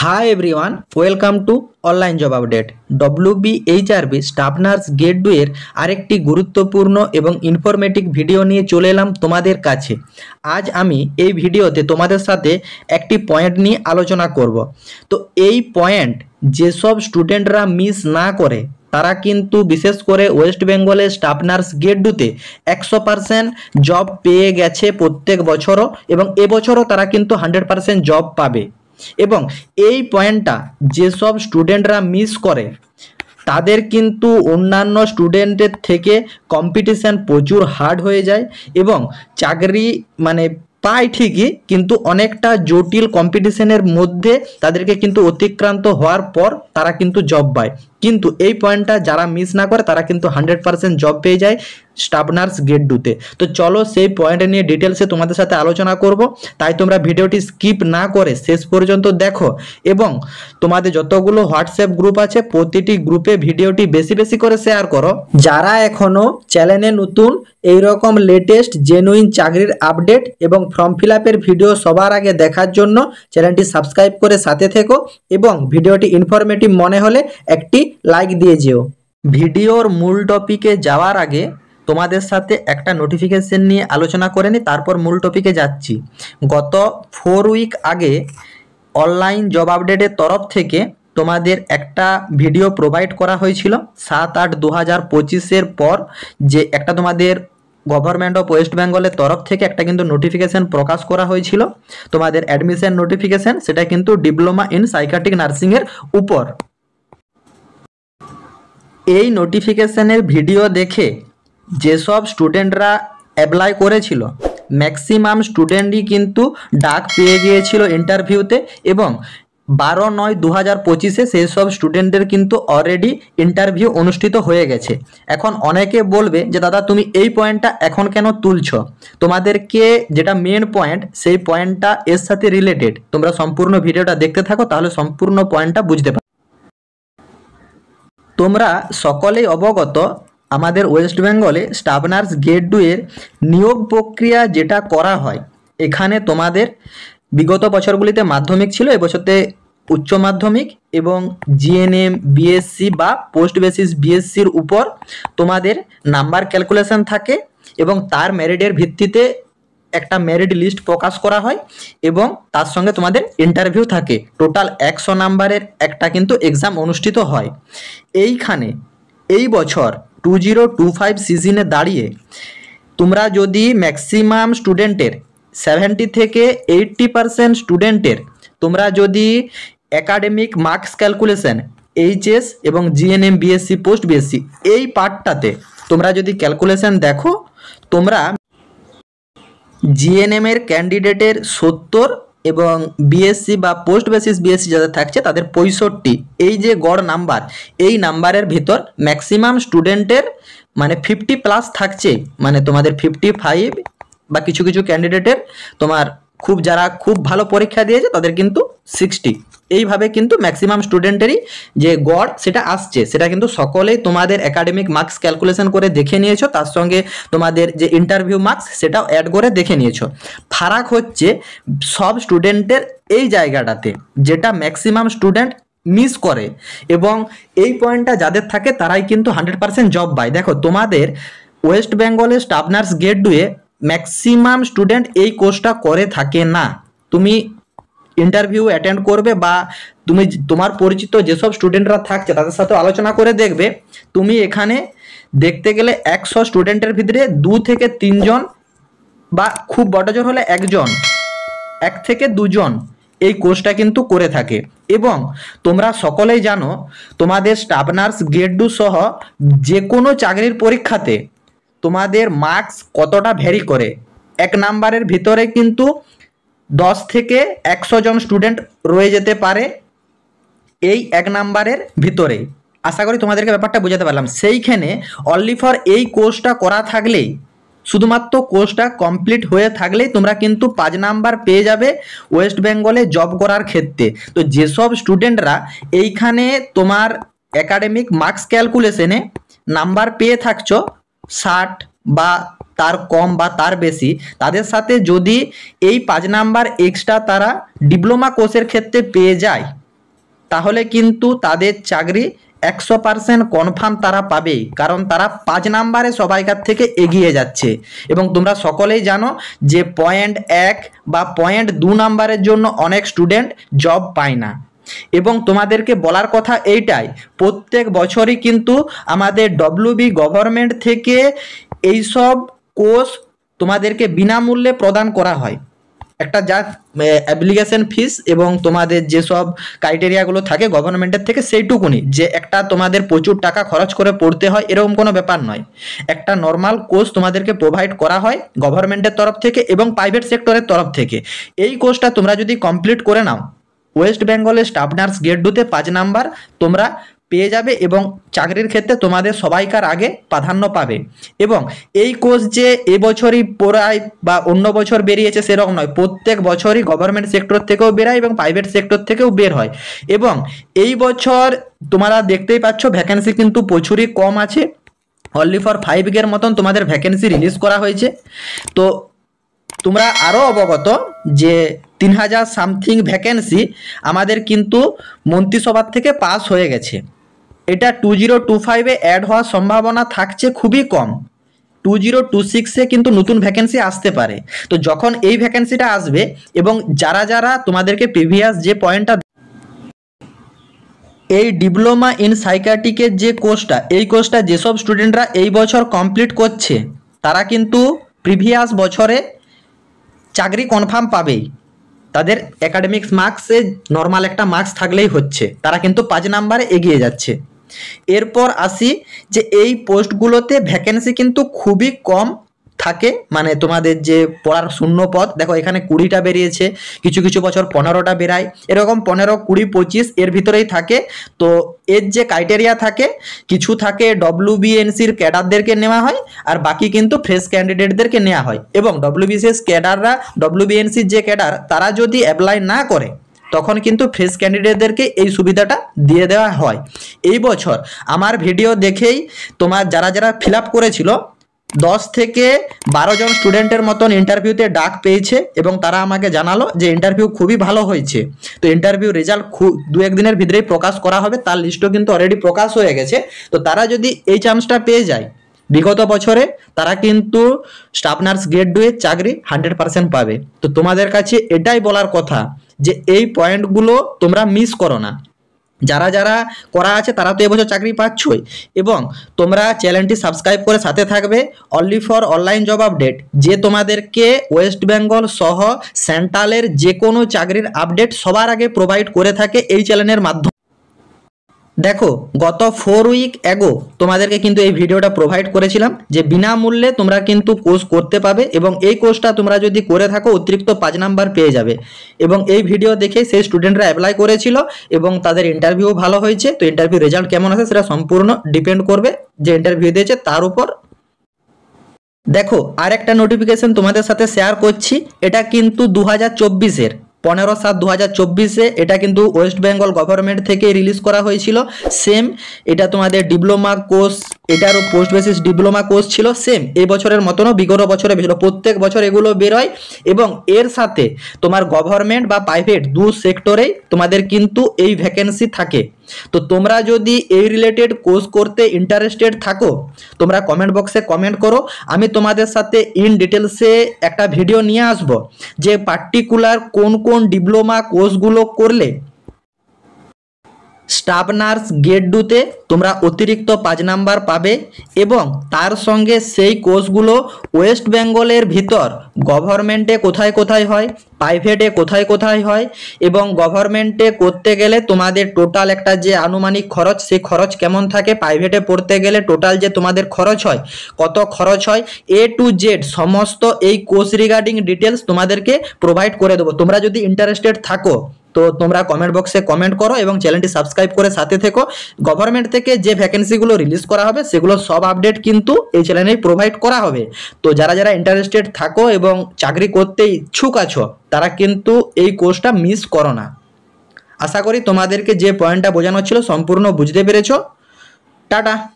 Hi everyone, welcome to online job update. WBHRB staff nurse grade 2 এর আরেকটি গুরুত্বপূর্ণ এবং ইনফরমেটিভ ভিডিও নিয়ে চলে এলাম তোমাদের কাছে। আজ আমি এই ভিডিওতে তোমাদের সাথে একটি পয়েন্ট নিয়ে আলোচনা করব। তো এই পয়েন্ট যেসব স্টুডেন্টরা মিস না করে তারা কিন্তু বিশেষ করে ওয়েস্ট বেঙ্গলের স্টাফ নার্স গ্রেড 2তে 100% জব পেয়ে গেছে প্রত্যেক বছরও, এবং এবছরও তারা কিন্তু 100% জব পাবে। এবং এই পয়েন্টটা যেসব স্টুডেন্টরা মিস করে তাদের কিন্তু অন্যান্য স্টুডেন্টের থেকে কম্পিটিশন প্রচুর হার্ড হয়ে যায় এবং চাকরি পায় ঠিকই, কিন্তু অনেকটা জটিল কম্পিটিশনের মধ্যে তাদেরকে কিন্তু অতিক্রান্ত হওয়ার পর তারা কিন্তু জব পায়। কিন্তু এই পয়েন্টটা যারা মিস না করে তারা কিন্তু 100% জব পেয়ে যায় স্টাফ নার্স গ্রেড 2তে। তো চলো সেই পয়েন্ট নিয়ে ডিটেলসে তোমাদের সাথে আলোচনা করব, তাই তোমরা ভিডিওটি স্কিপ না করে শেষ পর্যন্ত দেখো এবং তোমাদের যতগুলো হোয়াটসঅ্যাপ গ্রুপ আছে প্রতিটি গ্রুপে ভিডিওটি বেশি বেশি করে শেয়ার করো। যারা এখনো চ্যানেলে নতুন এইরকম লেটেস্ট জেনুইন চাকরির আপডেট এবং ফর্ম ফিল আপের ভিডিও সবার আগে দেখার জন্য চ্যানেলটি সাবস্ক্রাইব করে সাথে থেকো এবং ভিডিওটি ইনফরমেটিভ মনে হলে একটি লাইক দিয়ে যেও। ভিডিওর মূল টপিকে যাওয়ার আগে তোমাদের সাথে একটা নোটিফিকেশন নিয়ে আলোচনা করে নিই, তারপর মূল টপিকে যাচ্ছি। গত 4 উইক আগে অনলাইন জব আপডেটের তরফ থেকে তোমাদের একটা ভিডিও প্রোভাইড করা হয়েছিল 7/8/2025 পর, যে একটা তোমাদের গভর্নমেন্ট অফ ওয়েস্ট বেঙ্গলের তরফ থেকে একটা কিন্তু নোটিফিকেশন প্রকাশ করা হয়েছিল তোমাদের অ্যাডমিশন নোটিফিকেশন, সেটা কিন্তু ডিপ্লোমা ইন সাইকিয়াট্রিক নার্সিংয়ের উপর। এই নোটিফিকেশনের ভিডিও দেখে যেসব স্টুডেন্টরা অ্যাপ্লাই করেছিল ম্যাক্সিমাম স্টুডেন্টই কিন্তু ডাক পেয়ে গিয়েছিল ইন্টারভিউতে, এবং 12/9/2025 সেই সব স্টুডেন্টদের কিন্তু অলরেডি ইন্টারভিউ অনুষ্ঠিত হয়ে গেছে। এখন অনেকে বলবে যে দাদা তুমি এই পয়েন্টটা এখন কেন তুলছো, তোমাদেরকে যেটা মেন পয়েন্ট সেই পয়েন্টটা এর সাথে রিলেটেড, তোমরা সম্পূর্ণ ভিডিওটা দেখতে থাকো তাহলে সম্পূর্ণ পয়েন্টটা বুঝতে পারো। তোমরা সকলেই অবগত আমাদের ওয়েস্ট বেঙ্গলে স্টাফ নার্স গ্রেড 2 এর নিয়োগ প্রক্রিয়া যেটা করা হয়, এখানে তোমাদের বিগত বছরগুলিতে মাধ্যমিক ছিল, এবছরতে উচ্চ মাধ্যমিক এবং জিএনএম বিএসসি বা পোস্ট বেসিস বিএসসির উপর তোমাদের নাম্বার ক্যালকুলেশন থাকে এবং তার মেরিটের ভিত্তিতে একটা মেরিট লিস্ট প্রকাশ করা হয় এবং তার সঙ্গে তোমাদের ইন্টারভিউ থাকে। টোটাল 100 নাম্বারের একটা কিন্তু এক্সাম অনুষ্ঠিত হয়। এইখানে এই বছর 2025 সিজনে দাঁড়িয়ে তোমরা যদি ম্যাক্সিমাম স্টুডেন্টের 70 থেকে 80% স্টুডেন্টের তোমরা যদি একাডেমিক মার্কস ক্যালকুলেশন এইচএস এবং জিএনএম বিএসসি পোস্ট বিএসসি এই পার্টটাতে তোমরা যদি ক্যালকুলেশন দেখো, তোমরা জিএনএম এর ক্যান্ডিডেটের 70 এবং বিএসসি বা পোস্ট বেসিস বিএসসি যাদের থাকছে তাদের 65, এই যে গড় নাম্বার, এই নাম্বারের ভিতর ম্যাক্সিমাম স্টুডেন্টের 50+ থাকছে, তোমাদের 55 বা কিছু কিছু ক্যান্ডিডেটের তোমার যারা খুব ভালো পরীক্ষা দিয়েছে তাদের কিন্তু 60, এইভাবে কিন্তু ম্যাক্সিমাম স্টুডেন্টেরই যে গড় সেটা আসছে, সেটা কিন্তু সকলেই তোমাদের একাডেমিক মার্কস ক্যালকুলেশন করে দেখে নিয়েছো, তার সঙ্গে তোমাদের যে ইন্টারভিউ মার্কস সেটাও অ্যাড করে দেখে নিয়েছো। ফারাক হচ্ছে সব স্টুডেন্টের এই জায়গাটাতে, যেটা ম্যাক্সিমাম স্টুডেন্ট মিস করে, এবং এই পয়েন্টটা যাদের থাকে তারাই কিন্তু 100% জব পায়। দেখো তোমাদের ওয়েস্ট বেঙ্গলের স্টাফ নার্স গ্রেড 2 এ ম্যাক্সিমাম স্টুডেন্ট এই কোর্সটা করে থাকে না। তুমি ইন্টারভিউ অ্যাটেন্ড করবে বা তুমি তোমার পরিচিত যেসব স্টুডেন্টরা থাকছে তাদের সাথে আলোচনা করে দেখবে, তুমি এখানে দেখতে গেলে 100 স্টুডেন্টের ভিতরে 2 থেকে 3 জন বা খুব বড় জোর হলে 1 থেকে 2 জন এই কোর্সটা কিন্তু করে থাকে। এবং তোমরা সকলেই জানো তোমাদের স্টাফ নার্স গ্রেড 2 সহ যে কোনো চাকরির পরীক্ষাতে তোমাদের মার্কস কতটা ভ্যারি করে। 1 নাম্বারের ভিতরে কিন্তু 10 থেকে 100 জন স্টুডেন্ট রয়ে যেতে পারে এই 1 নাম্বারের ভিতরে। আশা করি তোমাদেরকে ব্যাপারটা বোঝাতে পারলাম। সেইখানে অনলি ফর এই কোর্সটা করা থাকলেই, শুধুমাত্র কোর্সটা কমপ্লিট হয়ে থাকলেই তোমরা কিন্তু 5 নাম্বার পেয়ে যাবে ওয়েস্ট বেঙ্গলে জব করার ক্ষেত্রে। তো যেসব স্টুডেন্টরা এইখানে তোমার একাডেমিক মার্কস ক্যালকুলেশনে নাম্বার পেয়ে থাকছো 60 বা তার কম বা তার বেশি, তাদের সাথে যদি এই 5 নাম্বার এক্সট্রা তারা ডিপ্লোমা কোর্সের ক্ষেত্রে পেয়ে যায় তাহলে কিন্তু তাদের চাকরি 100% কনফার্ম তারা পাবেই, কারণ তারা 5 নাম্বারে সবাইকার থেকে এগিয়ে যাচ্ছে। এবং তোমরা সকলেই জানো যে 0.1 বা 0.2 নাম্বারের জন্য অনেক স্টুডেন্ট জব পায় না। এবং তোমাদেরকে বলার কথা এইটাই, প্রত্যেক বছরই কিন্তু আমাদের ডব্লিউবি গভর্নমেন্ট থেকে এইসব কোর্স তোমাদেরকে বিনামূল্যে প্রদান করা হয়। একটা যা অ্যাপ্লিকেশন ফিস এবং তোমাদের যেসব ক্রাইটেরিয়াগুলো থাকে গভর্নমেন্টের থেকে সেইটুকুনি, যে একটা তোমাদের প্রচুর টাকা খরচ করে পড়তে হয় এরকম কোনো ব্যাপার নয়। একটা নর্মাল কোর্স তোমাদেরকে প্রোভাইড করা হয় গভর্নমেন্টের তরফ থেকে এবং প্রাইভেট সেক্টরের তরফ থেকে। এই কোর্সটা তোমরা যদি কমপ্লিট করে নাও, ওয়েস্ট বেঙ্গলের স্টাফ নার্স গ্রেড 2-তে 5 নাম্বার তোমরা পেয়ে যাবে এবং চাকরির ক্ষেত্রে তোমাদের সবাইকার আগে প্রাধান্য পাবে। এবং এই কোর্স যে এবছরই পড়ায় বা অন্য বছর বেরিয়েছে সেরকম নয়, প্রত্যেক বছরই গভর্নমেন্ট সেক্টর থেকেও বেরায় এবং প্রাইভেট সেক্টর থেকেও বের হয়। এবং এই বছর তোমরা দেখতেই পাচ্ছ ভ্যাকেন্সি কিন্তু প্রচুরই কম আছে, অনলি ফর 5 মতন তোমাদের ভ্যাকেন্সি রিলিজ করা হয়েছে। তো তোমরা আরও অবগত যে 3000 সামথিং ভ্যাকেন্সি আমাদের কিন্তু মন্ত্রিসভার থেকে পাস হয়ে গেছে। এটা 2025-এ অ্যাড হওয়ার সম্ভাবনা থাকছে খুবই কম। 2026-এ কিন্তু নতুন ভ্যাকেন্সি আসতে পারে। তো যখন এই ভ্যাকেন্সিটা আসবে এবং যারা যারা তোমাদেরকে প্রিভিয়াস যে পয়েন্টটা, এই ডিপ্লোমা ইন সাইকিয়াট্রিকের যে কোর্সটা, এই কোর্সটা যেসব স্টুডেন্টরা এই বছর কমপ্লিট করছে তারা কিন্তু প্রিভিয়াস বছরে চাকরি কনফার্ম পাবেই। তাদের একাডেমিক্স মার্কসে নর্মাল একটা মার্কস থাকলেই হচ্ছে, তারা কিন্তু 5 নাম্বারে এগিয়ে যাচ্ছে। এরপর আসি যে এই পোস্টগুলোতে ভ্যাকেন্সি কিন্তু খুবই কম থাকে, মানে তোমাদের যে পড়ার শূন্য পদ দেখো এখানে 20টা বেরিয়েছে, কিছু কিছু বছর 15টা বেরায়, এরকম 15, 20, 25 এর ভিতরেই থাকে। তো এর যে ক্রাইটেরিয়া থাকে, কিছু থাকে ডব্লিউবিএনসির ক্যাডারদেরকে নেওয়া হয় আর বাকি কিন্তু ফ্রেশ ক্যান্ডিডেটদেরকে নেওয়া হয়। এবং ডব্লিউবিসিএস ক্যাডাররা, ডব্লিউবিএনসির যে ক্যাডার তারা যদি অ্যাপ্লাই না করে তখন কিন্তু ফ্রেশ ক্যান্ডিডেটদেরকে এই সুবিধাটা দিয়ে দেওয়া হয়। এই বছর আমার ভিডিও দেখেই তোমার যারা যারা ফিল আপ করেছিল 10 থেকে 12 জন স্টুডেন্টের মতন ইন্টারভিউতে ডাক পেয়েছে এবং তারা আমাকে জানালো যে ইন্টারভিউ খুবই ভালো হয়েছে। তো ইন্টারভিউ রেজাল্ট 2-1 দিনের ভিতরেই প্রকাশ করা হবে, তার লিস্টও কিন্তু অলরেডি প্রকাশ হয়ে গেছে। তো তারা যদি এই চান্সটা পেয়ে যায়, বিগত বছরে তারা কিন্তু স্টাফ নার্স গ্রেড 2 এর চাকরি 100% পাবে। তো তোমাদের কাছে এটাই বলার কথা যে এই পয়েন্টগুলো তোমরা মিস করো না। যারা যারা করা আছে তারা তো এবছর চাকরি পাচ্ছই। এবং তোমরা চ্যানেলটি সাবস্ক্রাইব করে সাথে থাকবে only for online job update, যে তোমাদেরকে ওয়েস্ট বেঙ্গল সহ সেন্ট্রালের যে কোনো চাকরির আপডেট সবার আগে প্রোভাইড করে থাকে এই চ্যানেলের মাধ্যমে। দেখো গত 4 উইক অ্যাগো তোমাদেরকে কিন্তু এই ভিডিওটা প্রোভাইড করেছিলাম যে বিনামূল্যে তোমরা কিন্তু কোর্স করতে পাবে এবং এই কোর্সটা তোমরা যদি করে থাকো অতিরিক্ত 5 নাম্বার পেয়ে যাবে। এবং এই ভিডিও দেখে সেই স্টুডেন্টরা অ্যাপ্লাই করেছিল এবং তাদের ইন্টারভিউ ভালো হয়েছে। তো ইন্টারভিউ রেজাল্ট কেমন আসে সেটা সম্পূর্ণ ডিপেন্ড করবে যে ইন্টারভিউ দিয়েছে তার উপর। দেখো আর একটা নোটিফিকেশন তোমাদের সাথে শেয়ার করছি, এটা কিন্তু 2024-এর 15/7/2024-এ এটা কিন্তু ওয়েস্ট বেঙ্গল গভর্নমেন্ট থেকে রিলিজ করা হয়েছিল। সেম এটা তোমাদের ডিপ্লোমা কোর্স, এটারও পোস্ট বেসিস ডিপ্লোমা কোর্স ছিল সেম এই বছরের মতনও বিগত বছরে বেরো, প্রত্যেক বছর এগুলো বেরোয়। এবং এর সাথে তোমার গভর্নমেন্ট বা প্রাইভেট দু সেক্টরেই তোমাদের কিন্তু এই ভ্যাকেন্সি থাকে। তো তোমরা যদি এই রিলেটেড কোর্স করতে ইন্টারেস্টেড থাকো তোমরা কমেন্ট বক্সে কমেন্ট করো, আমি তোমাদের সাথে ইন ডিটেলসে একটা ভিডিও নিয়ে আসব যে পার্টিকুলার কোন কোন ডিপ্লোমা কোর্সগুলো করলে স্টাফ নার্স গ্রেড 2-তে তোমরা অতিরিক্ত 5 নাম্বার পাবে এবং তার সঙ্গে সেই কোর্সগুলো ওয়েস্ট বেঙ্গলের ভিতর গভর্নমেন্টে কোথায় কোথায় হয়, প্রাইভেটে কোথায় কোথায় হয় এবং গভর্নমেন্টে করতে গেলে তোমাদের টোটাল একটা যে আনুমানিক খরচ সেই খরচ কেমন থাকে, প্রাইভেটে পড়তে গেলে টোটাল যে তোমাদের খরচ হয় কত খরচ হয়, A to Z সমস্ত এই কোর্স রিগার্ডিং ডিটেলস তোমাদেরকে প্রোভাইড করে দেবো। তোমরা যদি ইন্টারেস্টেড থাকো তো তোমরা কমেন্ট বক্সে কমেন্ট করো এবং চ্যানেলটি সাবস্ক্রাইব করে সাথে থেকো। গভর্নমেন্ট থেকে যে ভ্যাকেন্সিগুলো রিলিজ করা হবে সেগুলো সব আপডেট কিন্তু এই চ্যানেলেই প্রোভাইড করা হবে। তো যারা যারা ইন্টারেস্টেড থাকো এবং চাকরি করতে ইচ্ছুক আছো তারা কিন্তু এই কোর্সটা মিস করো না। আশা করি তোমাদেরকে যে পয়েন্টটা বোঝানো ছিল সম্পূর্ণ বুঝতে পেরেছো। টাটা।